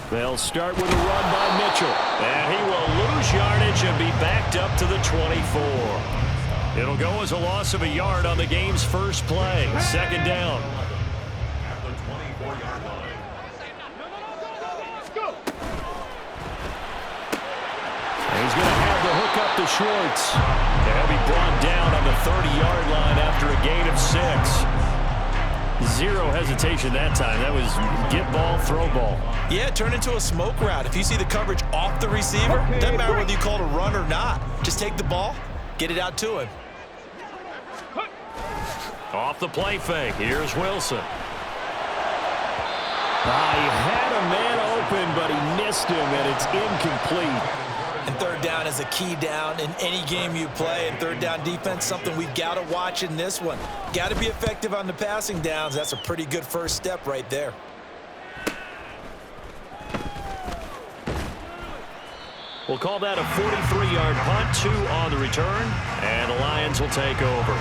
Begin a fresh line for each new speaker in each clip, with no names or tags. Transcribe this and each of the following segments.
They'll start with a run by Mitchell. And he will lose yardage and be backed up to the 24. It'll go as a loss of a yard on the game's first play. Second down.
At the 24-yard line.
And he's going to have the hook up to Schwartz. And he'll be brought down on the 30-yard line after a gain of 6. Zero hesitation that time. That was get ball, throw ball.
Yeah, turn into a smoke route. If you see the coverage off the receiver, doesn't matter whether you call it a run or not. Just take the ball, get it out to him.
Off the play fake. Here's Wilson. He had a man open, but he missed him, and it's incomplete.
And third down is a key down in any game you play. And third down defense, something we've got to watch in this one. Got to be effective on the passing downs. That's a pretty good first step right there.
We'll call that a 43-yard punt, 2 on the return, and the Lions will take over.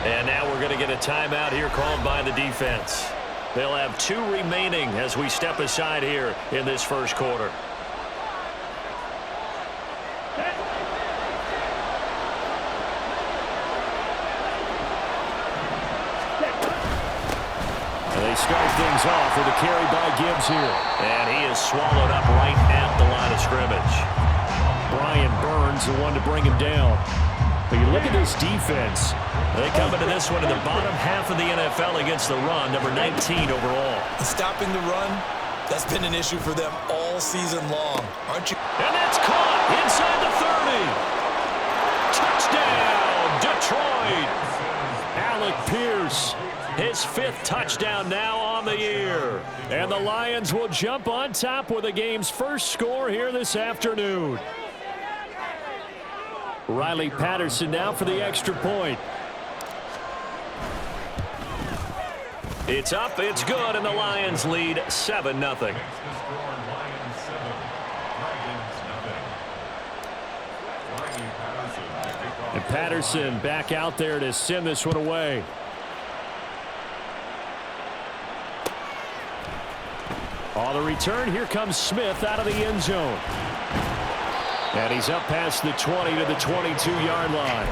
And now we're going to get a timeout here called by the defense. They'll have 2 remaining as we step aside here in this first quarter. And they start things off with a carry by Gibbs here. And he is swallowed up right at the line of scrimmage. Brian Burns, the one to bring him down. But you look at this defense. They come into this one in the bottom half of the NFL against the run, number 19 overall.
And stopping the run, that's been an issue for them all season long, aren't you?
And that's caught inside the 30. Touchdown, Detroit. Alec Pierce, his 5th touchdown now on the year. And the Lions will jump on top with the game's first score here this afternoon. Riley Patterson now for the extra point. It's up, it's good, and the Lions lead 7-0. And Patterson back out there to send this one away. On the return, here comes Smith out of the end zone. And he's up past the 20 to the 22-yard line.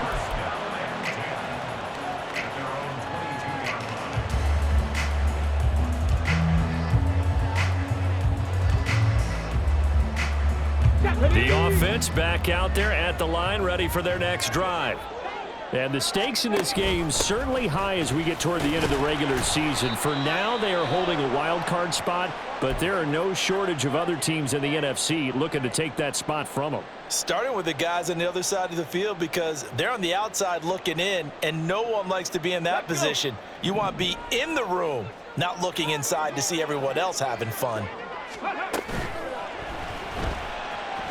The offense back out there at the line, ready for their next drive. And the stakes in this game certainly high as we get toward the end of the regular season. For now, they are holding a wild card spot, but there are no shortage of other teams in the NFC looking to take that spot from them.
Starting with the guys on the other side of the field because they're on the outside looking in, and no one likes to be in that position. You want to be in the room, not looking inside to see everyone else having fun.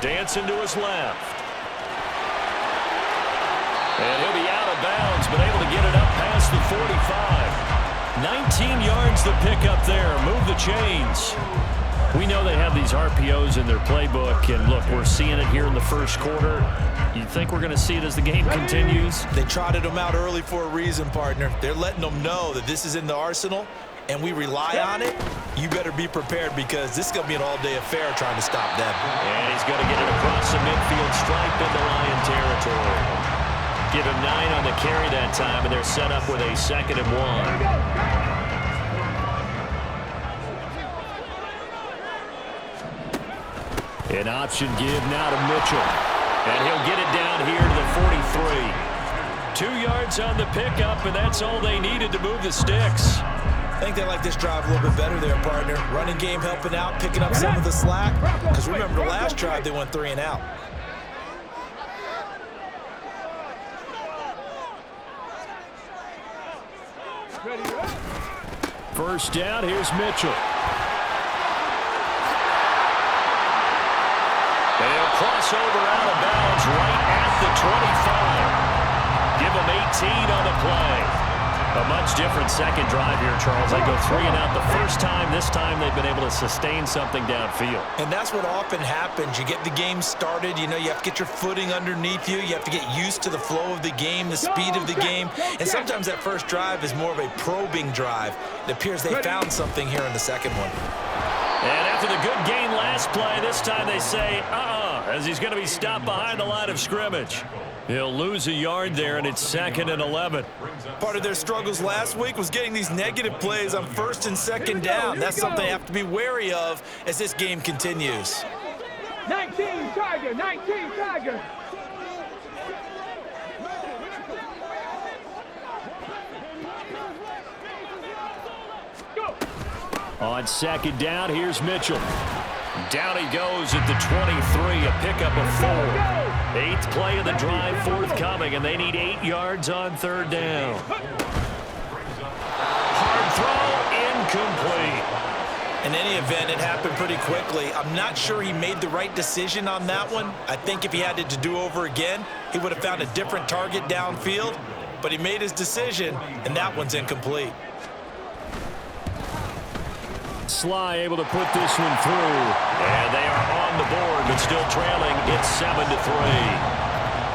Dancing to his left. And he'll be out of bounds, but able to get it up past the 45. 19 yards to pick up there. Move the chains. We know they have these RPOs in their playbook, and look, we're seeing it here in the first quarter. You think we're going to see it as the game continues?
They trotted them out early for a reason, partner. They're letting them know that this is in the arsenal, and we rely on it. You better be prepared because this is going to be an all-day affair trying to stop them.
And he's going to get it across the midfield stripe into Lion territory. Give him 9 on the carry that time, and they're set up with a 2nd and 1. An option give now to Mitchell. And he'll get it down here to the 43. 2 yards on the pickup, and that's all they needed to move the sticks.
I think they like this drive a little bit better there, partner. Running game helping out, picking up some of the slack. Because remember, the last drive they went 3 and out.
First down, here's Mitchell. They'll cross over out of bounds right at the 25. Give them 18 on the play. A much different second drive here, Charles. They go 3 and out the first time. This time they've been able to sustain something downfield.
And that's what often happens. You get the game started. You know, you have to get your footing underneath you. You have to get used to the flow of the game, the speed of the game. And sometimes that first drive is more of a probing drive. It appears they found something here in the second one.
And after the good gain last play, this time they say, as he's going to be stopped behind the line of scrimmage. He'll lose a yard there, and it's 2nd and 11.
Part of their struggles last week was getting these negative plays on 1st and 2nd down. That's something they have to be wary of as this game continues.
19 Tiger, 19 Tiger.
On 2nd down, here's Mitchell. Down he goes at the 23, a pickup of 4. 8th play of the drive forthcoming, and they need 8 yards on 3rd down. Hard throw, incomplete.
In any event, it happened pretty quickly. I'm not sure he made the right decision on that one. I think if he had it to do over again, he would have found a different target downfield. But he made his decision, and that one's incomplete.
Sly able to put this one through. And they are on the board, but still trailing. It's 7-3.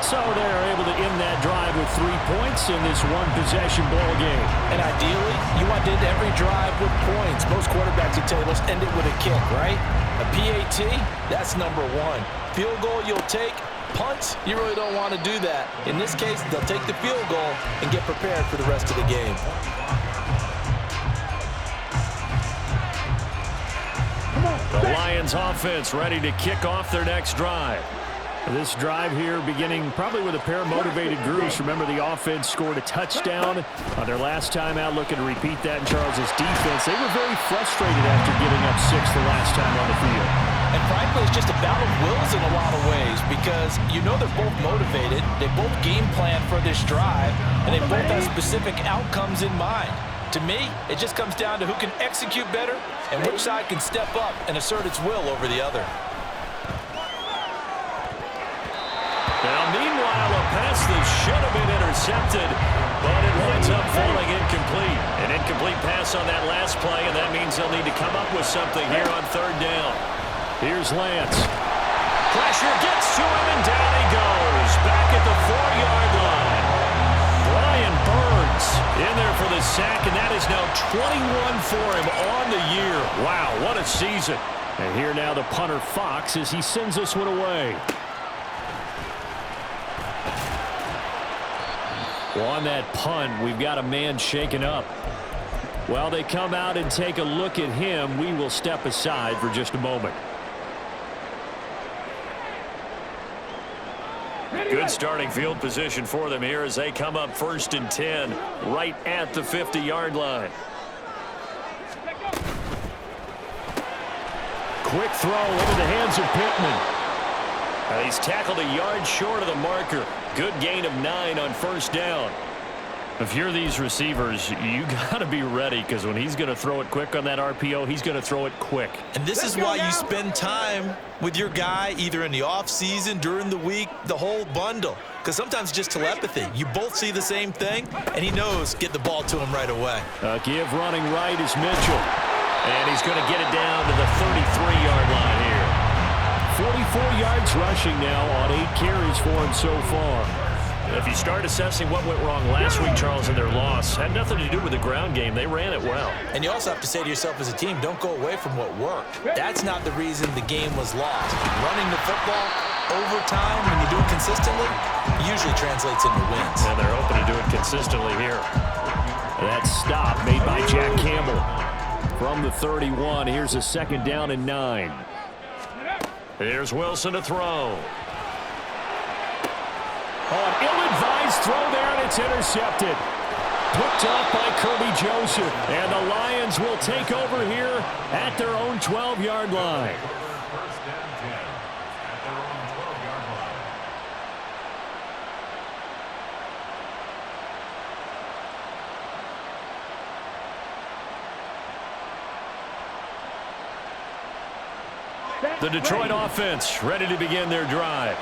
So they're able to end that drive with 3 points in this one-possession ball game.
And ideally, you want to end every drive with points. Most quarterbacks will tell you, let's end it with a kick, right? A PAT, that's number 1. Field goal you'll take. Punts, you really don't want to do that. In this case, they'll take the field goal and get prepared for the rest of the game.
The Lions offense ready to kick off their next drive. This drive here beginning probably with a pair of motivated groups. Remember, the offense scored a touchdown on their last time out, looking to repeat that in Charles's defense. They were very frustrated after giving up 6 the last time on the field.
And frankly, it's just a battle of wills in a lot of ways because you know they're both motivated. They both game plan for this drive, and they both have specific outcomes in mind. To me, it just comes down to who can execute better and which side can step up and assert its will over the other.
Now, meanwhile, a pass that should have been intercepted, but it winds up falling incomplete. An incomplete pass on that last play, and that means they'll need to come up with something here on 3rd down. Here's Lance. Pressure gets to him, and down he goes. Back at the 4-yard line. Brian Burns in there for the sack, and that is now 21 for him on the year. Wow, what a season. And here now the punter Fox as he sends this one away. Well, on that punt, we've got a man shaken up. While they come out and take a look at him, we will step aside for just a moment. Good starting field position for them here as they come up 1st and 10 right at the 50-yard line. Quick throw into the hands of Pittman. He's tackled a yard short of the marker. Good gain of 9 on 1st down. If you're these receivers, you got to be ready because when he's going to throw it quick on that RPO, he's going to throw it quick.
And this is why you spend time with your guy either in the offseason, during the week, the whole bundle. Because sometimes it's just telepathy. You both see the same thing, and he knows get the ball to him right away.
Give running right is Mitchell. And he's going to get it down to the 33-yard line here. 44 yards rushing now on 8 carries for him so far. If you start assessing what went wrong last week, Charles, in their loss, had nothing to do with the ground game. They ran it well.
And you also have to say to yourself as a team, don't go away from what worked. That's not the reason the game was lost. Running the football over time, when you do it consistently, usually translates into wins.
And they're hoping to do it consistently here. That stop made by Jack Campbell from the 31. Here's a 2nd down and 9. Here's Wilson to throw. An ill-advised throw there, and it's intercepted. Picked off by Kirby Joseph. And the Lions will take over here at their own 12-yard line. The Detroit offense ready to begin their drive.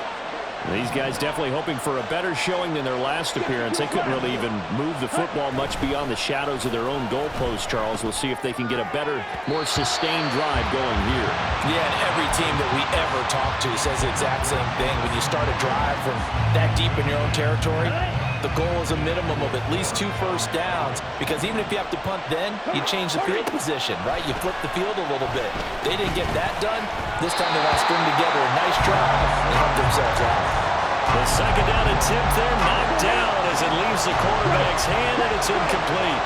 These guys definitely hoping for a better showing than their last appearance. They couldn't really even move the football much beyond the shadows of their own goalpost, Charles. We'll see if they can get a better, more sustained drive going here.
Yeah, and every team that we ever talk to says the exact same thing. When you start a drive from that deep in your own territory, the goal is a minimum of at least 2 first downs, because even if you have to punt then, you change the field position, right? You flip the field a little bit. They didn't get that done. This time they want to string together a nice drive and help themselves out.
The second down attempt there knocked down as it leaves the quarterback's hand, and it's incomplete.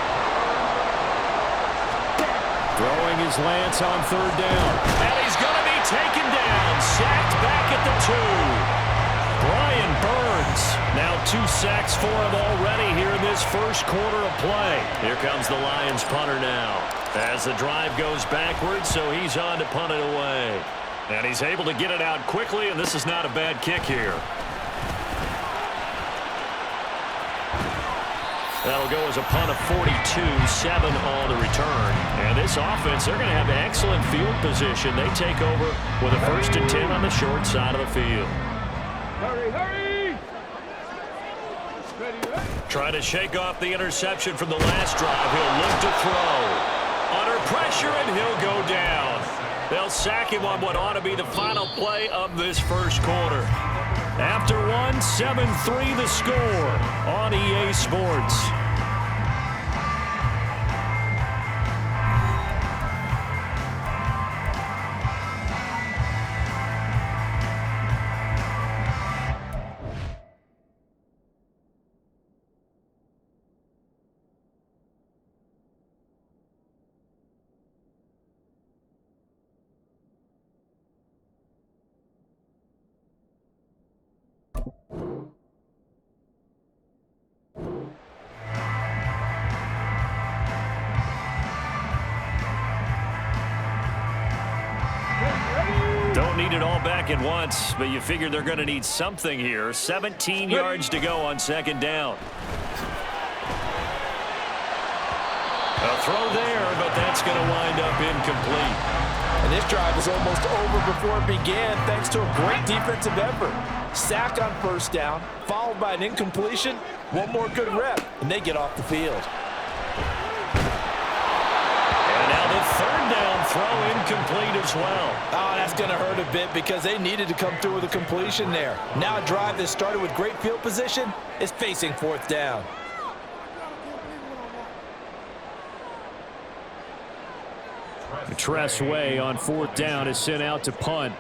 Throwing his Lance on 3rd down. And he's going to be taken down. Sacked back at the 2. Brian Burns. Now 2 sacks for him already here in this first quarter of play. Here comes the Lions punter now, as the drive goes backwards, so he's on to punt it away. And he's able to get it out quickly, and this is not a bad kick here. That'll go as a punt of 42, 7 on the return. And this offense, they're going to have excellent field position. They take over with a 1st and 10 on the short side of the field.
Hurry, hurry! Ready, ready.
Trying to shake off the interception from the last drive. He'll look to throw. Under pressure, and he'll go down. They'll sack him on what ought to be the final play of this first quarter. After 1, 7-3 the score on EA Sports. Don't need it all back at once, but you figure they're going to need something here. 17 yards to go on 2nd down. A throw there, but that's going to wind up incomplete.
And this drive was almost over before it began, thanks to a great defensive effort. Sack on 1st down, followed by an incompletion. One more good rep, and they get off the field.
And now the 3rd down throw incomplete as well.
Oh, that's going to hurt a bit because they needed to come through with a completion there. Now a drive that started with great field position is facing 4th down.
Tressway on 4th down is sent out to punt.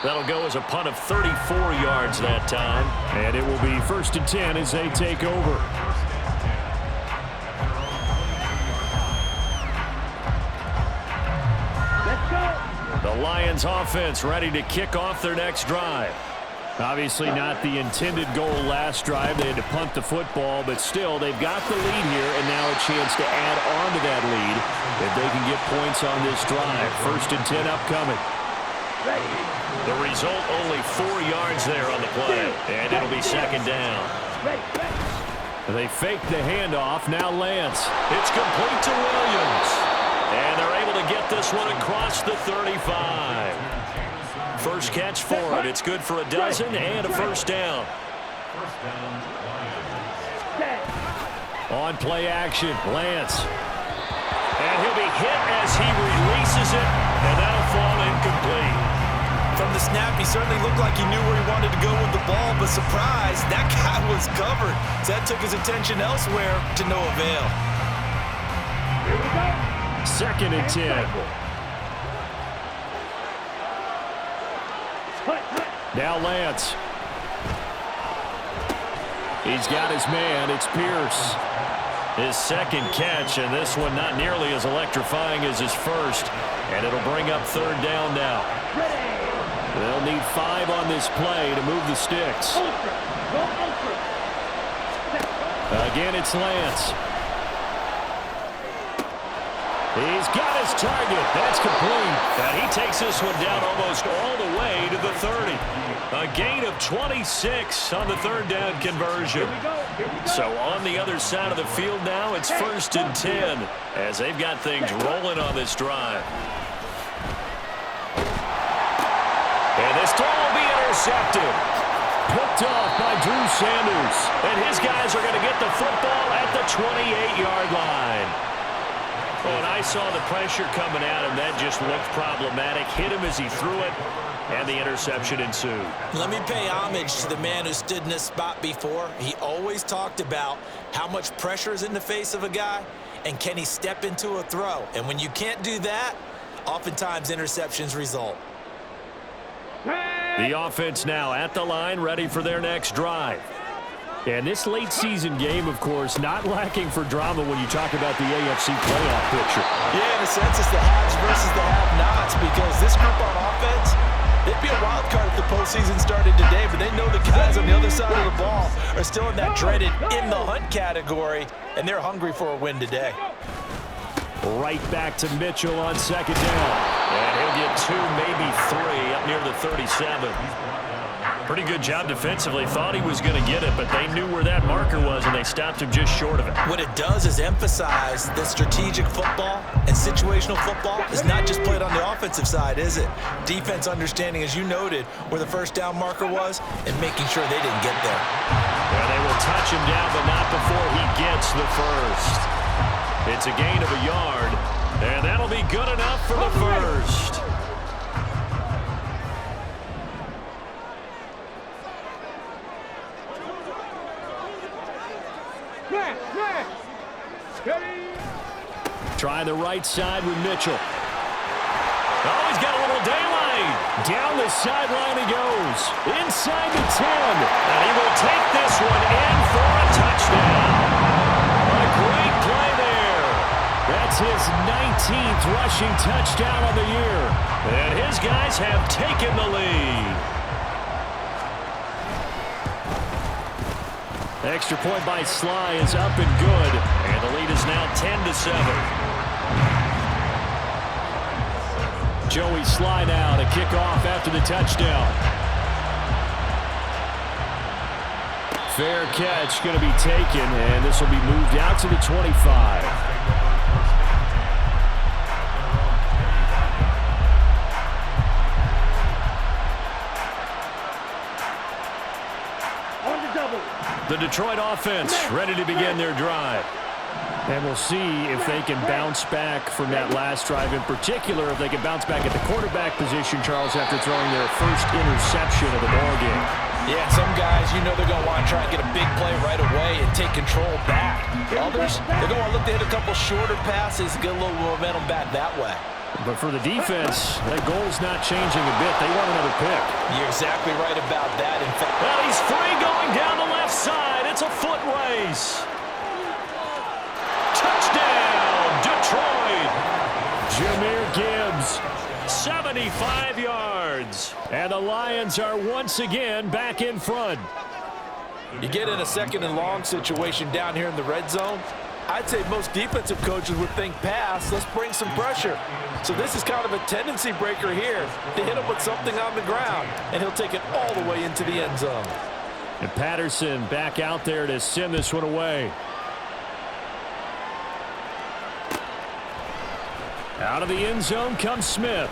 That'll go as a punt of 34 yards that time. And it will be 1st and 10 as they take over. The Lions offense ready to kick off their next drive. Obviously not the intended goal last drive. They had to punt the football, but still they've got the lead here, and now a chance to add on to that lead if they can get points on this drive. 1st and 10 upcoming. The result, only 4 yards there on the play, and it'll be 2nd down. They fake the handoff. Now Lance. It's complete to Williams. And they're able to get this one across the 35. First catch for it. It's good for a dozen and a 1st down. On play action, Lance. And he'll be hit as he releases it, and that'll fall incomplete.
From the snap, he certainly looked like he knew where he wanted to go with the ball, but surprise, that guy was covered. So that took his attention elsewhere to no avail.
Here we go.
2nd and 10. Now Lance. He's got his man. It's Pierce. His 2nd catch, and this one not nearly as electrifying as his first. And it'll bring up 3rd down now. They'll need 5 on this play to move the sticks. Again, it's Lance. He's got his target. That's complete. And he takes this one down almost all the way to the 30. A gain of 26 on the third down conversion. So on the other side of the field now, it's 1st and 10 as they've got things rolling on this drive. And this throw will be intercepted. Picked off by Drew Sanders. And his guys are going to get the football at the 28-yard line. Oh, and I saw the pressure coming at him. That just looked problematic. Hit him as he threw it, and the interception ensued.
Let me pay homage to the man who stood in this spot before. He always talked about how much pressure is in the face of a guy, and can he step into a throw. And when you can't do that, oftentimes interceptions result.
The offense now at the line, ready for their next drive. And this late season game, of course, not lacking for drama when you talk about the AFC playoff picture.
Yeah, in a sense, it's the haves versus the have-nots, because this group on offense, they'd be a wild card if the postseason started today, but they know the guys on the other side of the ball are still in that dreaded in-the-hunt category, and they're hungry for a win today.
Right back to Mitchell on second down. And he'll get 2, maybe 3 up near the 37. Pretty good job defensively. Thought he was going to get it, but they knew where that marker was, and they stopped him just short of it.
What it does is emphasize that strategic football and situational football is not just played on the offensive side, is it? Defense understanding, as you noted, where the first down marker was and making sure they didn't get there.
Well, they will touch him down, but not before he gets the first. It's a gain of a yard, and that'll be good enough for the first. Try the right side with Mitchell. Oh, he's got a little daylight. Down the sideline he goes. Inside the 10. And he will take this one in for a touchdown. A great play there. That's his 19th rushing touchdown on the year. And his guys have taken the lead. Extra point by Sly is up and good. And the lead is now 10-7. Joey Sly now to kick off after the touchdown. Fair catch going to be taken, and this will be moved out to the 25. The Detroit offense ready to begin their drive. And we'll see if they can bounce back from that last drive. In particular, if they can bounce back at the quarterback position, Charles, after throwing their first interception of the ballgame.
Yeah, some guys, you know they're going to want to try and get a big play right away and take control back. Others, they're going to look to hit a couple shorter passes and get a little momentum back that way.
But for the defense, that goal's not changing a bit. They want another pick.
You're exactly right about that. In fact,
well, he's free going down the left side. It's a foot race. Touchdown, Detroit. Jahmyr Gibbs, 75 yards. And the Lions are once again back in front.
You get in a second and long situation down here in the red zone, I'd say most defensive coaches would think pass, let's bring some pressure. So this is kind of a tendency breaker here to hit him with something on the ground, and he'll take it all the way into the end zone.
And Patterson back out there to send this one away. Out of the end zone comes Smith.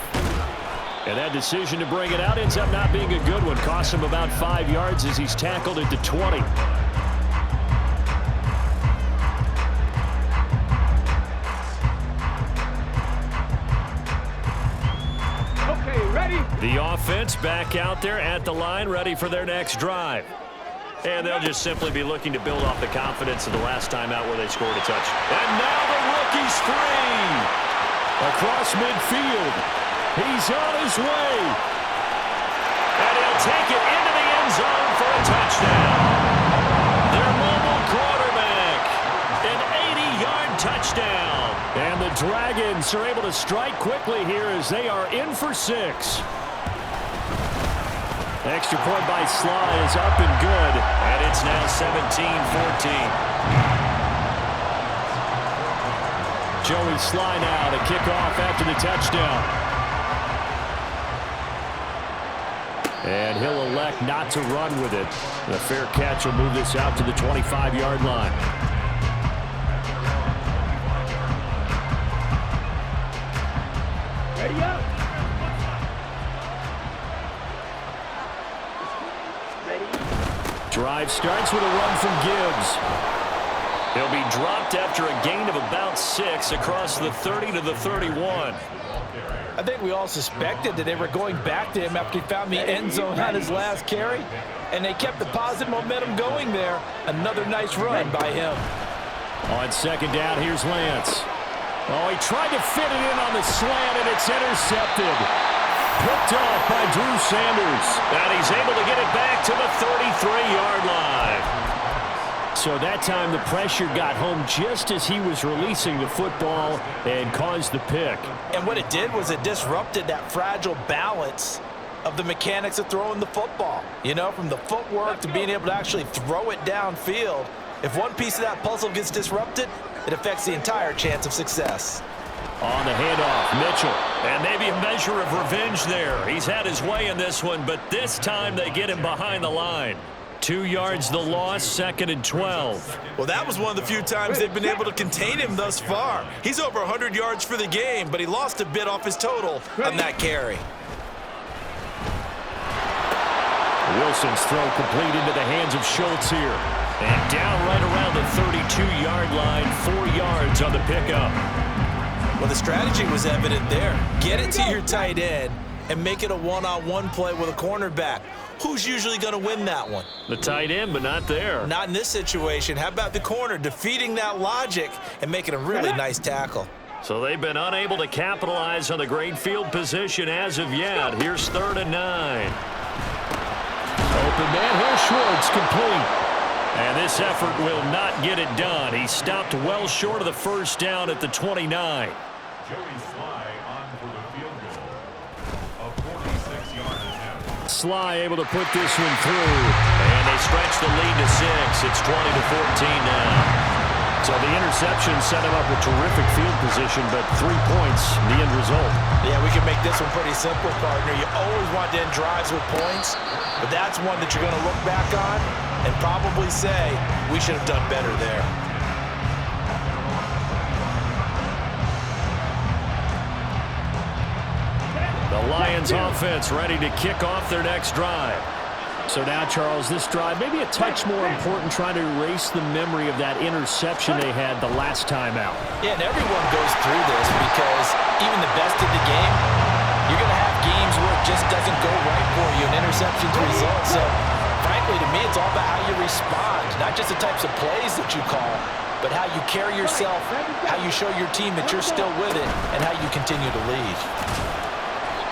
And that decision to bring it out ends up not being a good one. Costs him about 5 yards as he's tackled into 20. The offense back out there at the line, ready for their next drive. And they'll just simply be looking to build off the confidence of the last time out where they scored a touchdown. And now the rookie's free. Across midfield. He's on his way. And he'll take it into the end zone for a touchdown. Their mobile quarterback. An 80-yard touchdown. And the Dragons are able to strike quickly here as they are in for 6. Extra point by Sly is up and good. And it's now 17-14. Joey Sly now to kick off after the touchdown. And he'll elect not to run with it. The fair catch will move this out to the 25-yard line.
Ready up.
Drive starts with a run from Gibbs. He'll be dropped after a gain of about 6 across the 30 to the 31.
I think we all suspected that they were going back to him after he found the end zone on his last carry, and they kept the positive momentum going there. Another nice run by him.
On second down, here's Lance. Oh, he tried to fit it in on the slant, and it's intercepted. Picked off by Drew Sanders. And he's able to get it back to the 33-yard line. So that time the pressure got home just as he was releasing the football and caused the pick.
And what it did was it disrupted that fragile balance of the mechanics of throwing the football. You know, from the footwork to being able to actually throw it downfield. If one piece of that puzzle gets disrupted, it affects the entire chance of success.
On the handoff, Mitchell. And maybe a measure of revenge there. He's had his way in this one, but this time they get him behind the line. 2 yards the loss, 2nd and 12.
Well, that was one of the few times they've been able to contain him thus far. He's over 100 yards for the game, but he lost a bit off his total on that carry.
Wilson's throw complete into the hands of Schultz here. And down right around the 32-yard line, 4 yards on the pickup.
Well, the strategy was evident there. Get it to your tight end and make it a one-on-one play with a cornerback. Who's usually going to win that one?
The tight end, but not there.
Not in this situation. How about the corner defeating that logic and making a really nice tackle?
So they've been unable to capitalize on the great field position as of yet. Here's 3rd and 9. Open man, here's Schwartz, complete. And this effort will not get it done. He stopped well short of the first down at the 29.
Joey Sly on for the field goal. A 46-yard attempt.
Sly able to put this one through. And they stretch the lead to 6. It's 20-14 now. So the interception set him up with terrific field position, but 3 points, the end result.
Yeah, we can make this one pretty simple, partner. You always want to end drives with points, but that's one that you're going to look back on and probably say, we should have done better there.
The Lions offense ready to kick off their next drive. So now, Charles, this drive maybe a touch more important, trying to erase the memory of that interception they had the last time out.
Yeah, and everyone goes through this because even the best in the game, you're going to have games where it just doesn't go right for you, and interceptions result. So, frankly, to me, it's all about how you respond, not just the types of plays that you call, but how you carry yourself, how you show your team that you're still with it, and how you continue to lead.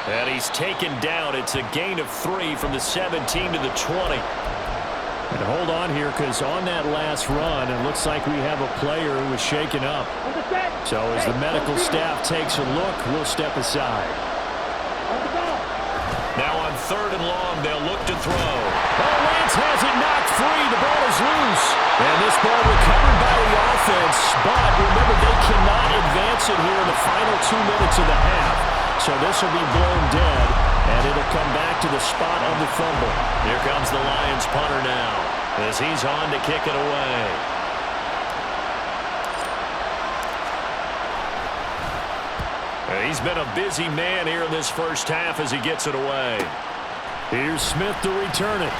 And he's taken down. It's a gain of 3 from the 17 to the 20. And hold on here, because on that last run, it looks like we have a player who was shaken up. So as the medical staff takes a look, we'll step aside. Now on 3rd and long, they'll look to throw. Oh, Lance has it knocked free. The ball is loose. And this ball recovered by the offense. But remember, they cannot advance it here in the final 2 minutes of the half. So this will be blown dead, and it'll come back to the spot of the fumble. Here comes the Lions punter now, as he's on to kick it away. He's been a busy man here in this first half as he gets it away. Here's Smith to return it.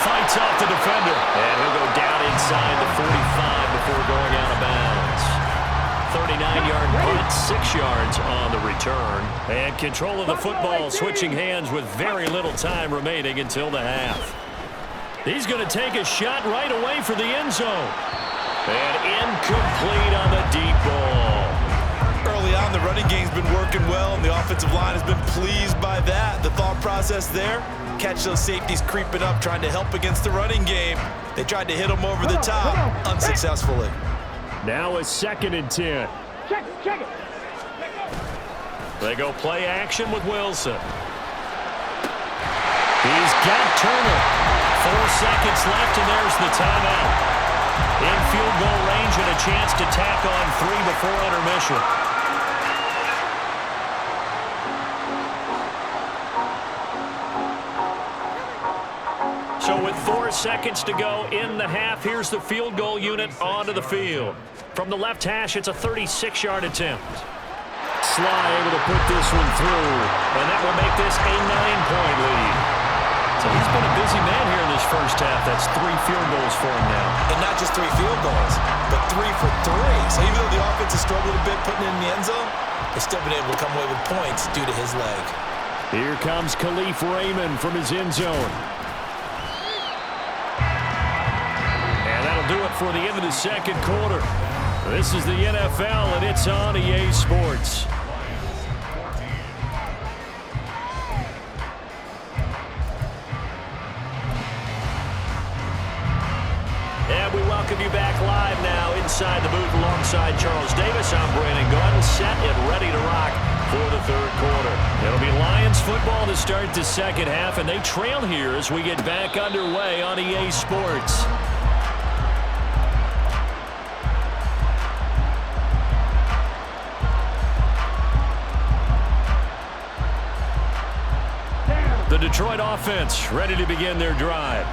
Fights off the defender, and he'll go down inside the 45 before going out of bounds. 39-yard punt, 6 yards on the return. And control of the football, switching hands with very little time remaining until the half. He's going to take a shot right away for the end zone. And incomplete on the deep ball.
Early on, the running game's been working well, and the offensive line has been pleased by that. The thought process there, catch those safeties creeping up, trying to help against the running game. They tried to hit them over the top, unsuccessfully.
Now a 2nd and 10.
Check it.
They go play action with Wilson. He's got Turner. 4 seconds left, and there's the timeout. in field goal range and a chance to tack on 3 before intermission. So with 4 seconds to go in the half, here's the field goal unit onto the field. From the left hash, it's a 36-yard attempt. Sly able to put this one through, and that will make this a 9-point lead. So he's been a busy man here in this first half. That's 3 field goals for him now.
And not just 3 field goals, but 3 for 3. So even though the offense has struggled a bit putting it in the end zone, they've still been able to come away with points due to his leg.
Here comes Khalif Raymond from his end zone. And that'll do it for the end of the second quarter. This is the NFL, and it's on EA Sports. And we welcome you back live now inside the booth alongside Charles Davis. I'm Brandon Gordon, set and ready to rock for the third quarter. It'll be Lions football to start the second half, and they trail here as we get back underway on EA Sports. The Detroit offense ready to begin their drive.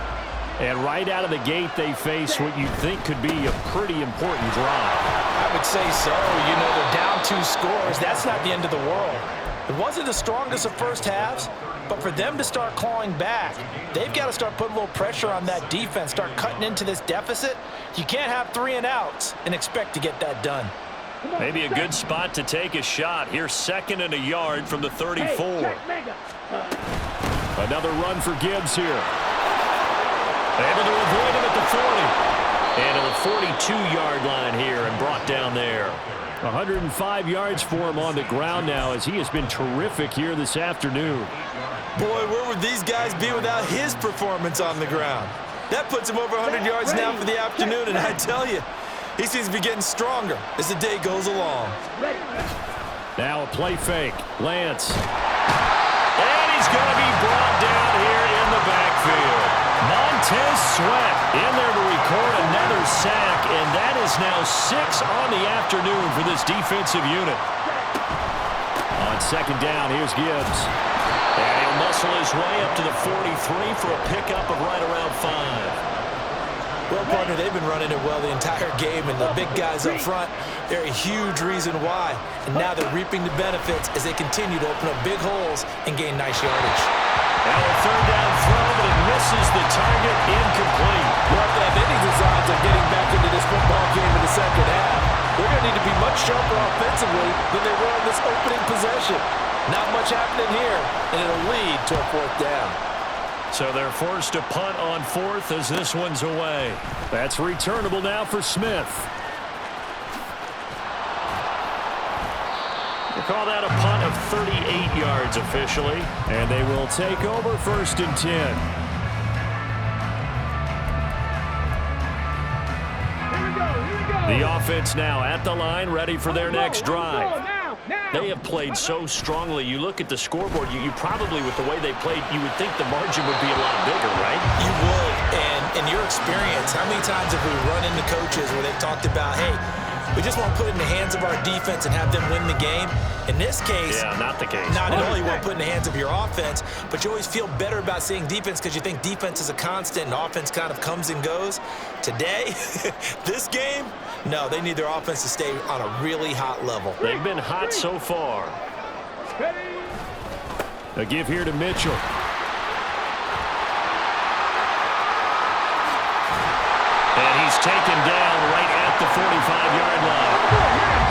And right out of the gate, they face what you think could be a pretty important drive.
I would say so. You know, they're down 2 scores. That's not the end of the world. It wasn't the strongest of first halves, but for them to start clawing back, they've got to start putting a little pressure on that defense, start cutting into this deficit. You can't have 3 and outs and expect to get that done.
Maybe a good spot to take a shot. Here's 2nd and a yard from the 34. Another run for Gibbs here. Able to avoid him at the 40. And at the 42-yard line here and brought down there. 105 yards for him on the ground now as he has been terrific here this afternoon.
Boy, where would these guys be without his performance on the ground? That puts him over 100 yards now for the afternoon, and I tell you, he seems to be getting stronger as the day goes along.
Now a play fake. Lance. And he's going to be brought down here in the backfield. Montez Sweat in there to record another sack, and that is now 6 on the afternoon for this defensive unit. On second down, here's Gibbs. And he'll muscle his way up to the 43 for a pickup of right around 5.
Well, partner, they've been running it well the entire game, and the big guys up front, they're a huge reason why. And now they're reaping the benefits as they continue to open up big holes and gain nice yardage.
Now a third down throw, but it misses the target, incomplete.
Well, if they have any designs on getting back into this football game in the second half, they're going to need to be much sharper offensively than they were in this opening possession. Not much happening here, and it'll lead to a 4th down.
So they're forced to punt on 4th as this one's away. That's returnable now for Smith. We'll call that a punt of 38 yards officially. And they will take over 1st and 10. The offense now at the line, ready for their next drive. They have played so strongly. You look at the scoreboard, you probably, with the way they played, you would think the margin would be a lot bigger, right?
You would. And in your experience, how many times have we run into coaches where they've talked about, hey, we just want to put it in the hands of our defense and have them win the game? In this case,
yeah, not the case.
Not at all. You want to put it in the hands of your offense, but you always feel better about seeing defense because you think defense is a constant and offense kind of comes and goes. Today, this game, no, they need their offense to stay on a really hot level.
They've been hot so far. A give here to Mitchell. And he's taken down right at the 45-yard line.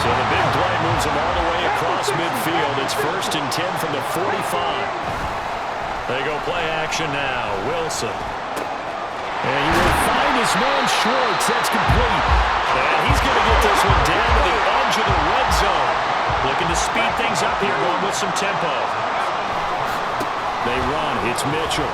So the big play moves him all the way across midfield. It's 1st and 10 from the 45. They go play action now. Wilson. And he will find his man Schwartz. That's complete. And he's going to get this one down to the edge of the red zone. Looking to speed things up here, going with some tempo. They run. It's Mitchell.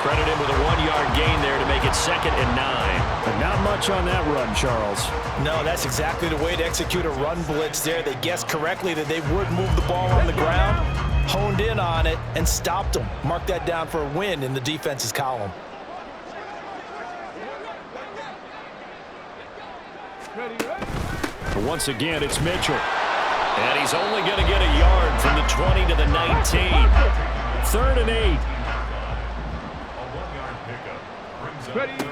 Credit him with a 1-yard gain there to make it 2nd and 9. But not much on that run, Charles.
No, that's exactly the way to execute a run blitz there. They guessed correctly that they would move the ball on the ground, honed in on it, and stopped them. Mark that down for a win in the defense's column.
Once again, it's Mitchell. And he's only going to get a yard from the 20 to the 19. 3rd and 8.
A 1-yard pickup brings up 3rd and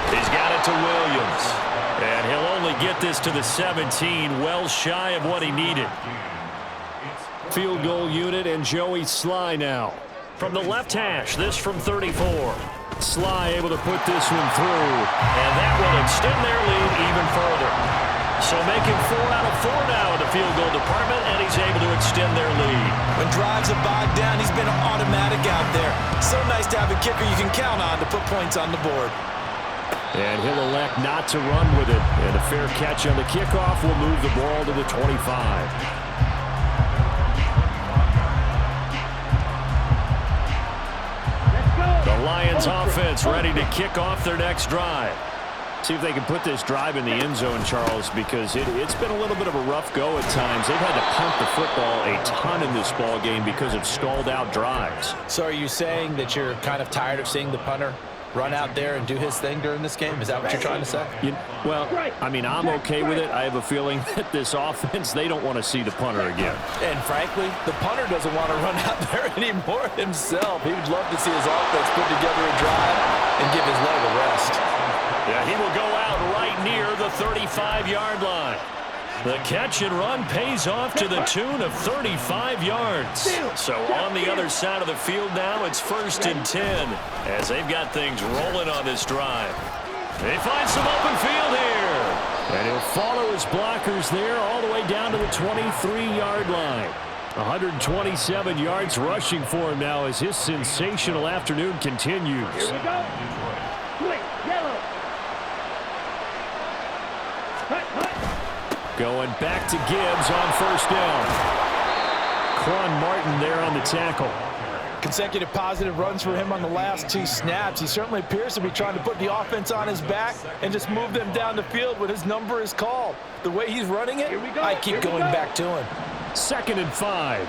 8.
He's got it to Williams. And he'll only get this to the 17, well shy of what he needed. Field goal unit and Joey Sly now. From the left hash, this from 34. Sly able to put this one through. And that will extend their lead even further. So making 4 out of 4 now in the field goal department, and he's able to extend their lead.
When drives are bogged down, he's been automatic out there. So nice to have a kicker you can count on to put points on the board.
And he'll elect not to run with it. And a fair catch on the kickoff will move the ball to the 25. The Lions offense ready to kick off their next drive. See if they can put this drive in the end zone, Charles, because it's been a little bit of a rough go at times. They've had to punt the football a ton in this ball game because of stalled out drives.
So are you saying that you're kind of tired of seeing the punter run out there and do his thing during this game? Is that what you're trying to say?
Well, I mean, I'm okay with it. I have a feeling that this offense, they don't want to see the punter again.
And frankly, the punter doesn't want to run out there anymore himself. He would love to see his offense put together a drive and give his leg a rest.
Yeah, he will go out right near the 35-yard line. The catch and run pays off to the tune of 35 yards. So on the other side of the field now, it's 1st and 10 as they've got things rolling on this drive. They find some open field here. And he'll follow his blockers there all the way down to the 23-yard line. 127 yards rushing for him now as his sensational afternoon continues.
Here we go. Quick, yellow.
Going back to Gibbs on 1st down. Quan Martin there on the tackle.
Consecutive positive runs for him on the last 2 snaps. He certainly appears to be trying to put the offense on his back and just move them down the field when his number is called. The way he's running it, I keep going back to him.
2nd and 5.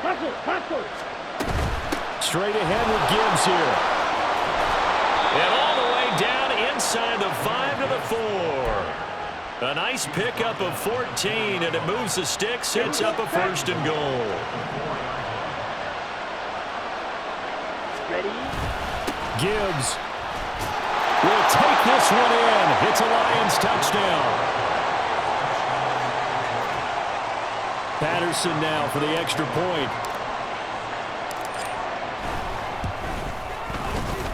Hustle, hustle.
Straight ahead with Gibbs here. And all the way down inside the 5 to the 4. A nice pickup of 14, and it moves the sticks, sets up a 1st and goal.
Ready?
Gibbs will take this one in. It's a Lions touchdown. Patterson now for the extra point.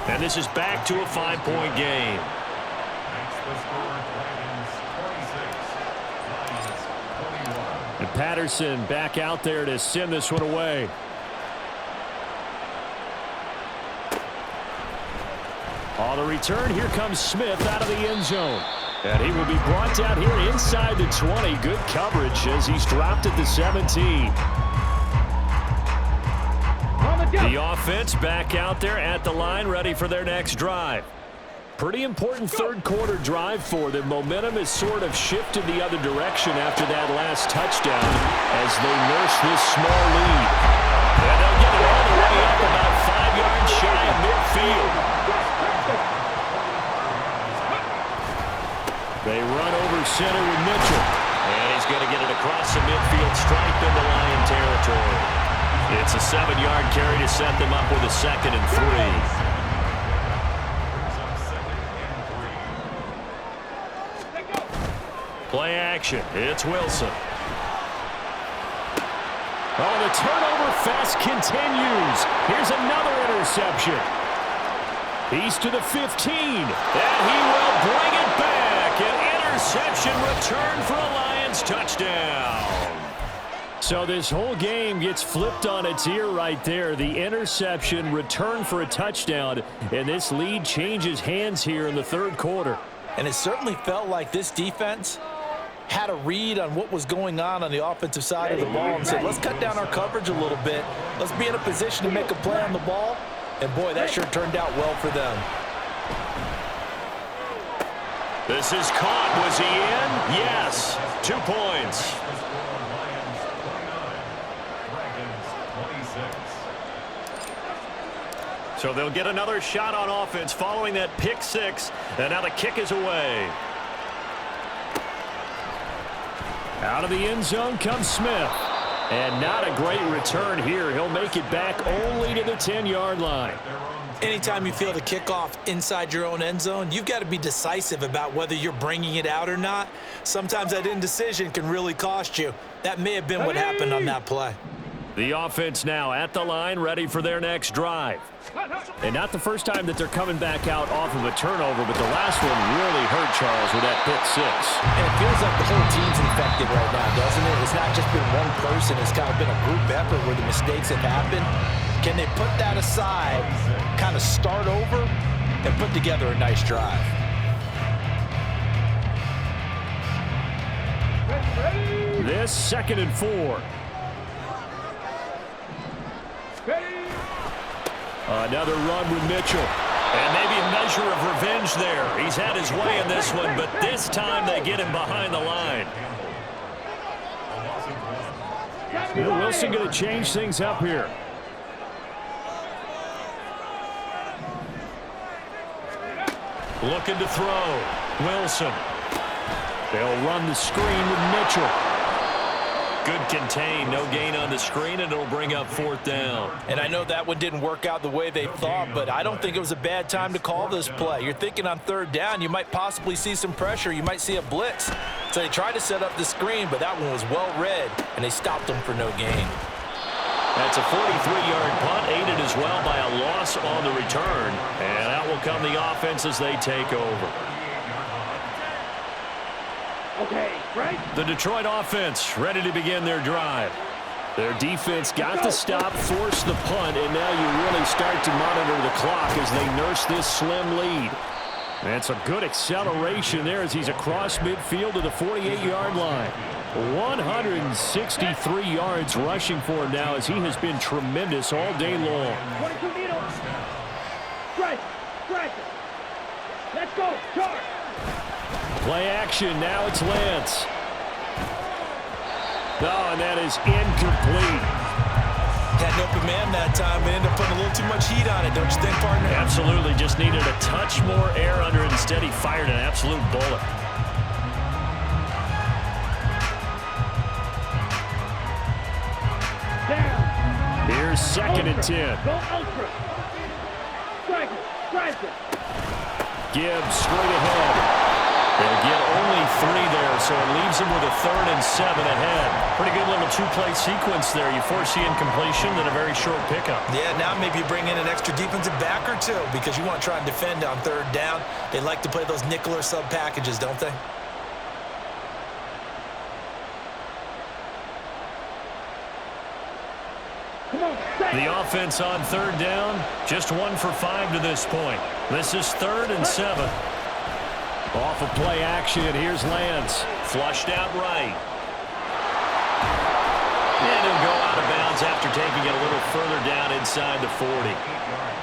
And this is back to a 5-point game. And Patterson back out there to send this one away. On the return, here comes Smith out of the end zone. And he will be brought down here inside the 20. Good coverage as he's dropped at the 17. The offense back out there at the line, ready for their next drive. Pretty important third quarter drive for them. Momentum has sort of shifted the other direction after that last touchdown as they nurse this small lead. And they'll get it all the way up about 5 yards shy of midfield. They run over center with Mitchell. And he's going to get it across the midfield stripe into Lion territory. It's a 7-yard carry to set them up with a 2nd and 3. Play action. It's Wilson. Oh, the turnover fest continues. Here's another interception. He's to the 15. And he will bring it back. An interception return for a Lions touchdown. So this whole game gets flipped on its ear right there. The interception, return for a touchdown. And this lead changes hands here in the third quarter.
And it certainly felt like this defense had a read on what was going on the offensive side of the ball and said, let's cut down our coverage a little bit. Let's be in a position to make a play on the ball. And, boy, that sure turned out well for them.
This is caught. Was he in? Yes. 2 points. So they'll get another shot on offense following that pick six. And now the kick is away. Out of the end zone comes Smith. And not a great return here. He'll make it back only to the 10-yard line.
Anytime you feel the kickoff inside your own end zone, you've got to be decisive about whether you're bringing it out or not. Sometimes that indecision can really cost you. That may have been what happened on that play.
The offense now at the line, ready for their next drive. And not the first time that they're coming back out off of a turnover, but the last one really hurt Charles with that pick six.
And it feels like the whole team's infected right now, doesn't it? It's not just been one person. It's kind of been a group effort where the mistakes have happened. Can they put that aside, kind of start over, and put together a nice drive?
This 2nd and 4. Another run with Mitchell. And maybe a measure of revenge there. He's had his way in this one, but this time they get him behind the line. Well, Wilson going to change things up here. Looking to throw. Wilson. They'll run the screen with Mitchell. Good contain, no gain on the screen, and it'll bring up 4th down.
And I know that one didn't work out the way they thought, but I don't think it was a bad time to call this play. You're thinking on 3rd down, you might possibly see some pressure. You might see a blitz. So they tried to set up the screen, but that one was well read, and they stopped them for no gain.
That's a 43-yard punt, aided as well by a loss on the return. And out will come the offense as they take over.
Okay, right?
The Detroit offense ready to begin their drive. Their defense got the stop, forced the punt, and now you really start to monitor the clock as they nurse this slim lead. And it's a good acceleration there as he's across midfield to the 48-yard line. 163 yards rushing for him now as he has been tremendous all day long.
22 meters. Strike. Let's go. Charge.
Play action. Now it's Lance. Oh, and that is incomplete.
Had an open man that time, but ended up putting a little too much heat on it, don't you think, partner?
Absolutely. Just needed a touch more air under it. Instead, he fired an absolute bullet.
Down.
Here's 2nd and 10.
Go ultra. Strike it.
Gibbs straight ahead. They'll get only 3 there, so it leaves them with a 3rd and 7 ahead. Pretty good little 2-play sequence there. You force the incompletion, then a very short pickup.
Yeah, now maybe you bring in an extra defensive back or two because you want to try and defend on 3rd down. They like to play those nickel or sub packages, don't they?
Come on,
The offense on 3rd down, just 1 for 5 to this point. This is 3rd and 7. Off of play action, here's Lance. Flushed out right. And he'll go out of bounds after taking it a little further down inside the 40.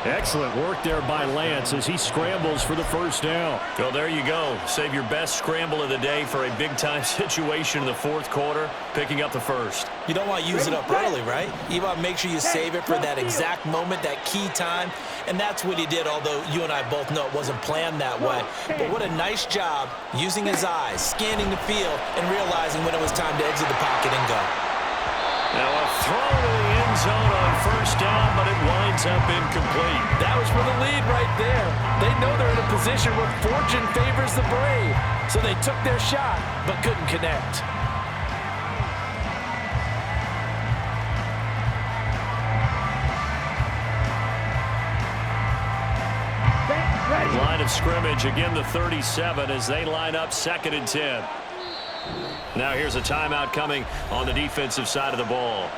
Excellent work there by Lance as he scrambles for the 1st down. Well, there you go. Save your best scramble of the day for a big-time situation in the 4th quarter, picking up the 1st.
You don't want to use it up early, right? You want to make sure you save it for that exact moment, that key time. And that's what he did, although you and I both know it wasn't planned that way. But what a nice job using his eyes, scanning the field, and realizing when it was time to exit the pocket and go.
Now a throw to the end zone on 1st down, but it winds up incomplete.
That was for the lead right there. They know they're in a position where fortune favors the brave. So they took their shot, but couldn't connect.
Line of scrimmage, again the 37 as they line up 2nd and 10. Now here's a timeout coming on the defensive side of the ball.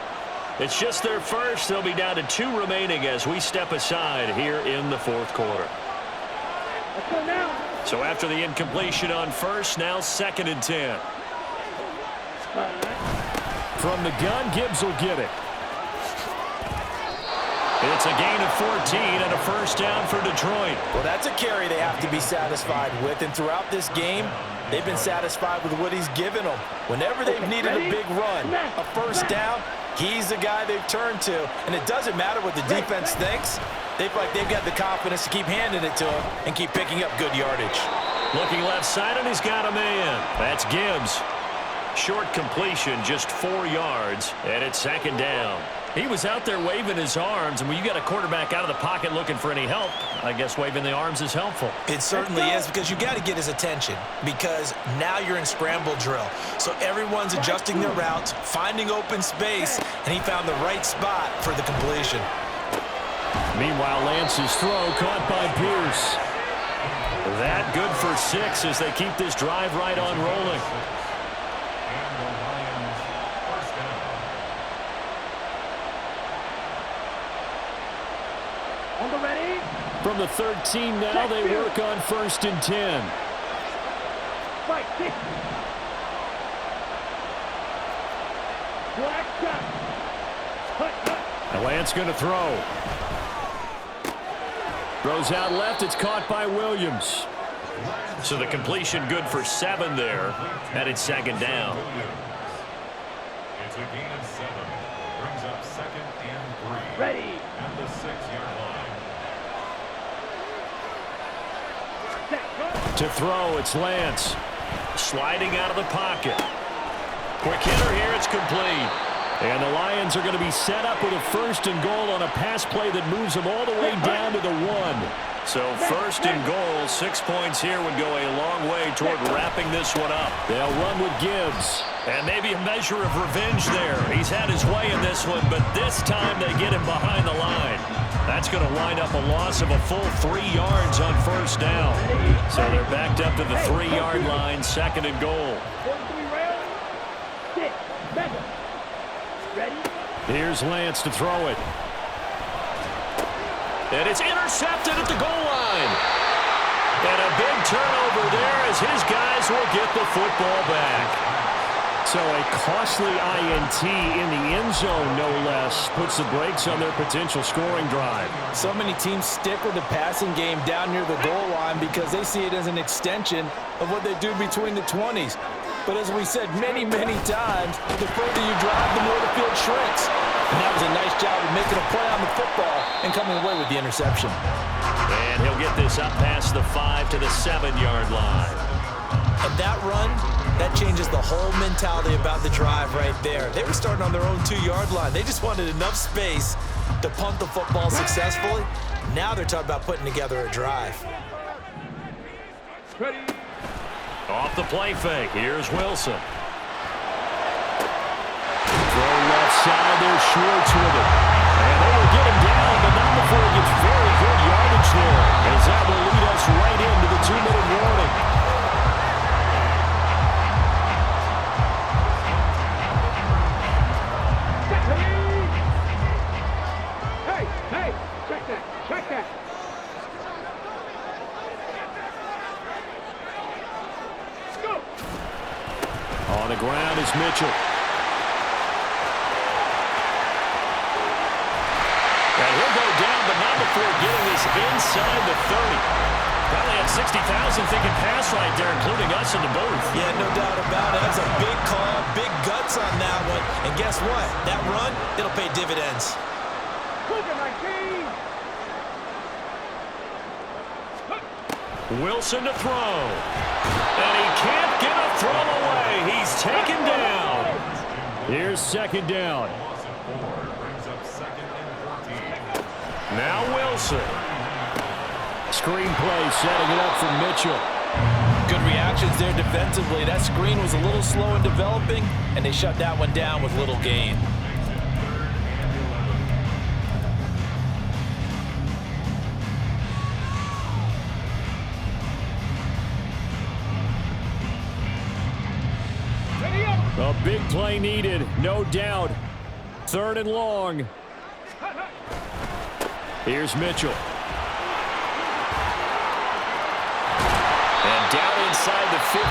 It's just their first. They'll be down to 2 remaining as we step aside here in the 4th quarter.
Let's go now.
So after the incompletion on 1st, now 2nd and 10. From the gun, Gibbs will get it. It's a gain of 14 and a 1st down for Detroit.
Well, that's a carry they have to be satisfied with. And throughout this game, they've been satisfied with what he's given them. Whenever they've needed a big run, a 1st down, he's the guy they've turned to. And it doesn't matter what the defense thinks. They feel like they've got the confidence to keep handing it to him and keep picking up good yardage.
Looking left side, and he's got a man. That's Gibbs. Short completion, just 4 yards, and it's second down. He was out there waving his arms, and when you got a quarterback out of the pocket looking for any help, I guess waving the arms is helpful.
It certainly is, because you got to get his attention, because now you're in scramble drill. So everyone's adjusting their routes, finding open space, and he found the right spot for the completion.
Meanwhile, Lance's throw caught by Pierce. That good for 6 as they keep this drive right on rolling.
On the ready.
From the 13 now, they work on 1st and 10.
Fight, 6. Black shot.
And Lance going to throw. Throws out left. It's caught by Williams. So the completion good for 7 there. And it's second down.
It's a gain of 7. Brings up 2nd and 3.
Ready.
At the 6-yard line.
To throw, it's Lance. Sliding out of the pocket. Quick hitter here, it's complete. And the Lions are going to be set up with a 1st and goal on a pass play that moves them all the way down to the 1. So 1st and goal, 6 points here would go a long way toward wrapping this one up. They'll run with Gibbs. And maybe a measure of revenge there. He's had his way in this one, but this time they get him behind the line. That's going to wind up a loss of a full 3 yards on 1st down. So they're backed up to the 3-yard line, 2nd and goal. Here's Lance to throw it. And it's intercepted at the goal line. And a big turnover there as his guys will get the football back. So a costly INT in the end zone, no less, puts the brakes on their potential scoring drive.
So many teams stick with the passing game down near the goal line because they see it as an extension of what they do between the 20s. But as we said many, many times, the further you drive, the more the field shrinks. And that was a nice job of making a play on the football and coming away with the interception.
And he'll get this up past the 5 to the 7-yard line.
And that run, that changes the whole mentality about the drive right there. They were starting on their own 2-yard line. They just wanted enough space to punt the football successfully. Now they're talking about putting together a drive.
Ready.
Off the play fake, here's Wilson. Throw left side, there's Schwartz with it. And they will get him down, but not before he gets very good yardage there, as that will lead us right into the 2-minute warning.
Hey, check that. Go.
On the ground is Mitchell. And he'll go down, but not before getting this inside the 30. Probably had 60,000 thinking pass right there, including us in the booth.
Yeah, no doubt about it. That's a big call, big guts on that one. And guess what? That run, it'll pay dividends.
Wilson to throw. And he can't get a throw away. He's taken down. Here's 2nd down. Now Wilson. Screen play setting it up for Mitchell.
Good reactions there defensively. That screen was a little slow in developing, and they shut that one down with little gain.
A big play needed, no doubt. 3rd and long. Here's Mitchell. And down inside the 15,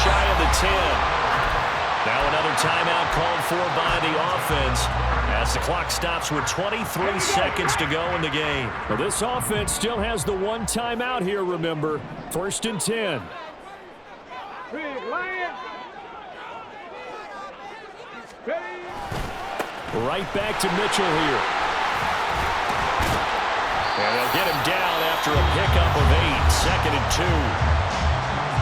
shy of the 10. Now another timeout called for by the offense as the clock stops with 23 seconds to go in the game. Well, this offense still has the 1 timeout here, remember. 1st and 10.
Big Lion.
Right back to Mitchell here. And they'll get him down after a pickup of 8, 2nd and 2.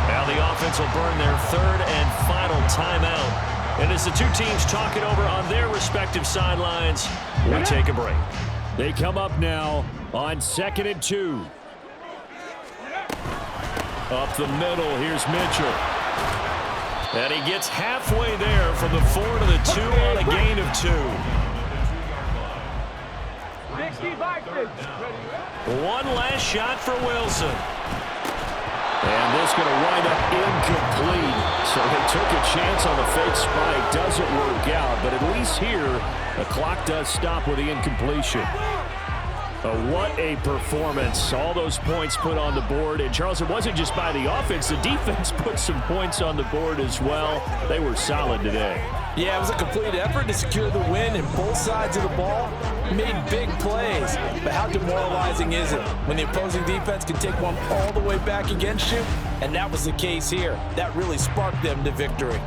Now the offense will burn their 3rd and final timeout. And as the two teams talk it over on their respective sidelines, we take a break. They come up now on 2nd and 2. Up the middle, here's Mitchell. And he gets halfway there from the 4 to the 2 on a gain of 2. One last shot for Wilson. And this going to wind up incomplete. So they took a chance on the fake spike. Doesn't work out, but at least here, the clock does stop with the incompletion. What a performance. All those points put on the board. And, Charles, it wasn't just by the offense. The defense put some points on the board as well. They were solid today.
Yeah, it was a complete effort to secure the win, and both sides of the ball made big plays. But how demoralizing is it when the opposing defense can take one all the way back against you? And that was the case here. That really sparked them to victory.